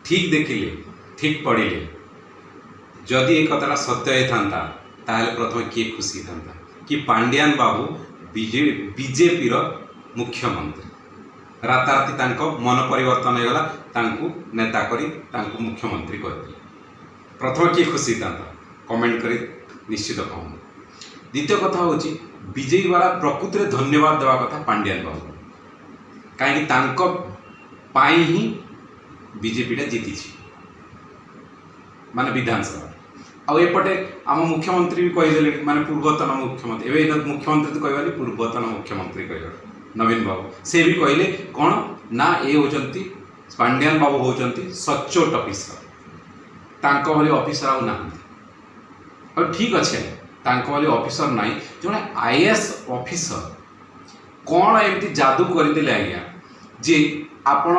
ठीक देखिले ठीक पढ़िले जदि ये कथाटा सत्य होता ताहले प्रथम किए खुशी था कि पांड्यान बाबू बीजेपी मुख्यमंत्री राताराति तांको मन परिवर्तन होगा तांको नेता करी तांको मुख्यमंत्री करते प्रथम किए खुशी था कमेंट करी निश्चित कहूँ। द्वितीय कथा हूँ विजयी वाला प्रकृति में धन्यवाद देवा कथा पांड्यान बाबू कहीं ही बीजेपीटा जीति माने विधानसभा आउपटे आम मुख्यमंत्री भी कहीदे माने पूर्वतन मुख्यमंत्री एवं मुख्यमंत्री तो कहवानी पूर्वतन मुख्यमंत्री कह नवीन बाबू से भी कहले कौन ना ये होचंती पांड्यान बाबू होचंती सचोट ऑफिसर तांको भली ऑफिसर आउ नाहंती और ठीक अच्छे तांको भली ऑफिसर नहीं जड़े आईएएस ऑफिसर कौन एमती जादू करदेले आज्ञा जे आपण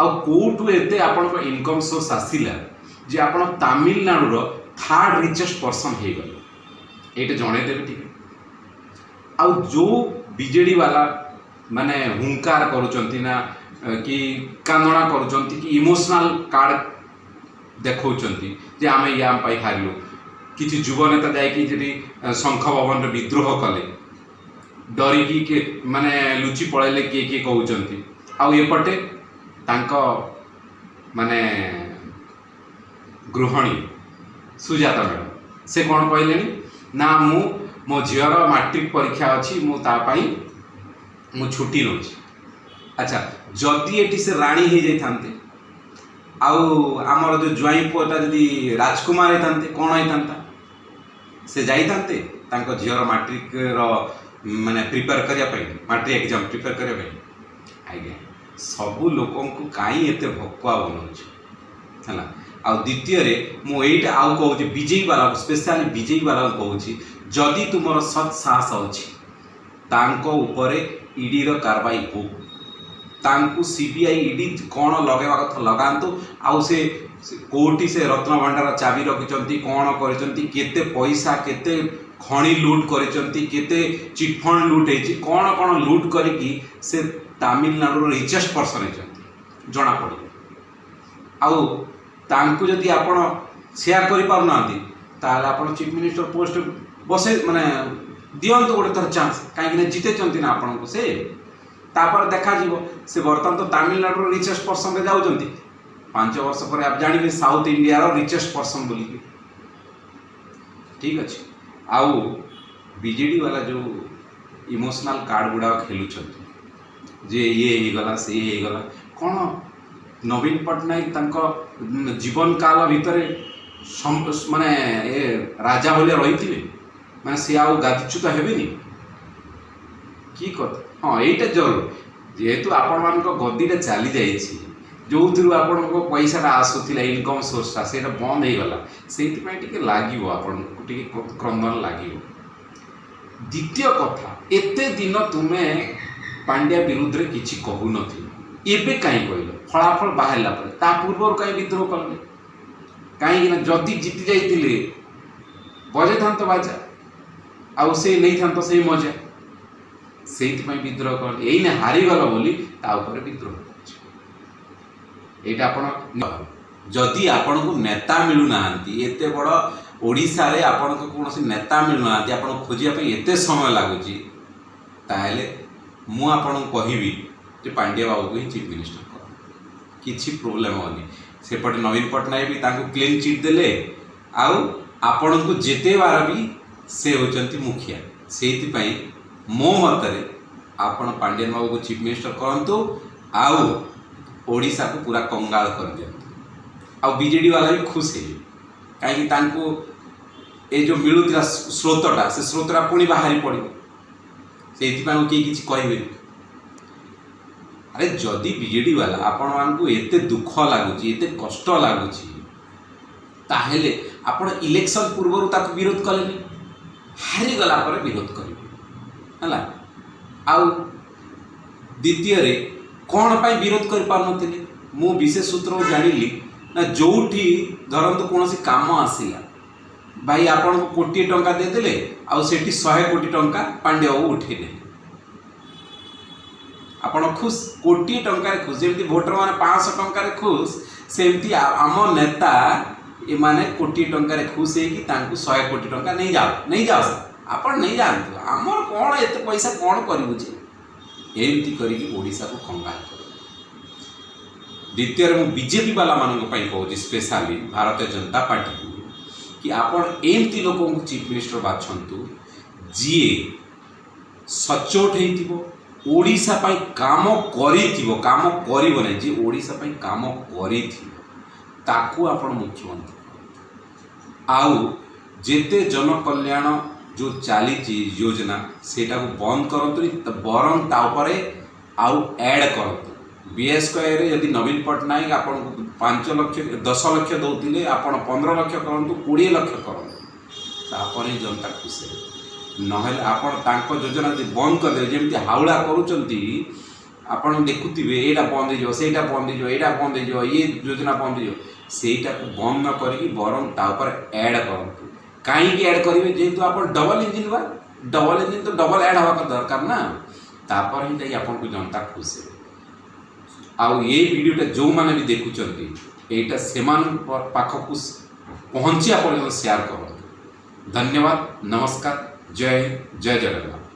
आउटू एते आपण इनकम सोर्स आसिला जे आपण तमिलनाडु थर्ड रिचेस्ट पर्सन हो गले ये जनईदेवे ठीक आउ जो बीजेडी वाला माने हुंकार करुचंती ना कि कांदणा करुचंती कि इमोशनल कार्ड देखौचंती जे आमे या पाई हारलु किछि युव नेता जाई कि शंख भवन रे विद्रोह कले डरिकी के माने लुचि पळेले किए कहउचंती आउ एपटे तांको माने गृहिणी सुजाता मैडम से कौन कहले ना मु मो झीर मैट्रिक परीक्षा अच्छी मु छुट्टी नौची। अच्छा जदि ये से राणी हो जाते आमर जो ज्वाई पुआटा जदि राजकुमार होते कौन होता से जाते झीर मैट्रिक माने प्रिपेयर करने मैट्रिक एग्जाम प्रिपेयर करने आज्ञा सबू लोक कहीं एत भकुआ बनाऊँ आ द्वितीय मुझे आउ कहूँ विजयी वाला स्पेशली विजयी वाला कहूँ जदि तुम सत् साहस अच्छी ईडी कारवाई हो तांकु सीबीआई ईडी कौन लगेवा कथा लगातु आउ से कोटी से रत्न भंडार चाबी रखिंट कौन करते पैसा केते खणी लुट करते चिटफंड लुट होती कौन कौन लुट करके से तमिलनाडु रिचेस्ट पर्सन होती जना पड़े आउ तांकु जदि आपण शेयर करि पारना ताले आपण चीफ मिनिस्टर पोस्ट बसे माने दियंतु गोटे थर चांस कहीं जीते चंती ना आपण को से तापर देखा जीवो से बर्तमान तो तमिलनाडु रिचेस्ट पर्सन रे जाउचंती 5 वर्ष पर आप जानिबे साउथ इंडिया रो रिचेस्ट पर्सन बोली ठीक अच्छे आउ बीजेडी वाला जो इमोशनल कार्ड गुड़ा खेलुचंती जे ये ही गला से ये ही गला कौन नवीन पट्टनायक तांको जीवन काल भितर माने ए राजा भले रही माने सी आउ गादीच्युत हेबेनी कि कथा हाँ यहीटा जरूर जेहेतु आपण मान गदीटा चली जाइए जो थी आपण पैसाटा आसूला इनकम सोर्सटा से बंद हो गला से लगे आपन क्रंदन लगे। द्वितीय कथा एते दिन तुम्हें पांड्या विरुद्ध किसी कहू नथिल एबे कहीं कहल फलाफल बाहरला ता पूर्व कहीं विद्रोह कले कहीं जदि जीति जाइए बजे था बाजा आउ से नहीं था से मजा से विद्रोह कले यही हारीगल बोली विद्रोह कर जदि आपण को नेता मिलूना एत बड़ ओडिशा रे आपण को कौन नेता मिलूना आपण खोजापी एत समय लगुच ताहले मु आपण कहबी जे पांड्या बाबू को ही चीफ मिनिस्टर कर किसी प्रोब्लेम होनी सेपटे नवीन पट्टनायक भी तांको क्लीन चिट देले आउ आपण को जेते बार भी से होचंती मुखिया से मो मतरे आपण पांड्यान बाबू को चीफ मिनिस्टर करंतु आउ ओडिशा को पूरा कंगाल कर दियंतु आउ बीजेडी वाला भी खुश है कहीं तांको ए जो मिलूला स्रोतटा से स्रोतटा पुणी बाहरी पड़ो से किसी कहे अरे जदि बीजेडी वाला आपण मानकु एते दुख लगुच एते कष्ट लगुच ताहेले आपण इलेक्शन पूर्व ताक विरोध कले हारी गला पर विरोध करेंगे है आउ द्वितीय रे कौन पाई विरोध कर पारनथिले मु विशेष सूत्र जानिली ना जोठी धरंतु कौन काम आसिला भाई आपण को 1 कोटी टंका देदेले आउ सेठी 100 कोटी टंका पांड्या बाबू उठेले आपण खुश कोटी टंका खुश जमी भोटर मैंने 500 टंका खुश सेमती आम नेता ये माने कोटी टंका खुश है 100 कोटी टंका नहीं जाओ आपण नहीं जानते आमर कौन एत पैसा कौन करूँ एमती करोशा को कंगाल कर। द्वितीय मुझे बीजेपी वाला मानक कहूँ स्पेशली भारतीय जनता पार्टी को कि आपण एमती लोक चीफ मिनिस्टर बाछंतु जी सचोट होशा काम कर जी ओडिशा काम कर मुख्यमंत्री आउ जेते जन कल्याण जो चली योजना सेटा को बंद करतु बरं तापर आउ ऐड करतु बीएसके यदि नवीन पट्टनायक आपन को 5 लाख 10 लाख दौले आप 15 लाख करूँ 20 लाख करूँ तापर जनता खुशी नहले आप योजना बंद करदे जमी हावड़ा करुँच देखुवे यहाँ बंद होटा बंद होटा बंद हो ये योजना बंद होटा को बंद न करी बरं तापर ऐड करूँ कहीं ऐड करेंगे जेहेतु आप डबल इंजिन तो डबल ऐड हवा दरकार ना तापर ही जाइए आपन को जनता खुशी आउ ये वीडियोटा जो मैंने भी देखुंट यहाँ से पाखक पहुँचा पर्यटन शेयर करूँ। धन्यवाद, नमस्कार, जय जगन्नाथ।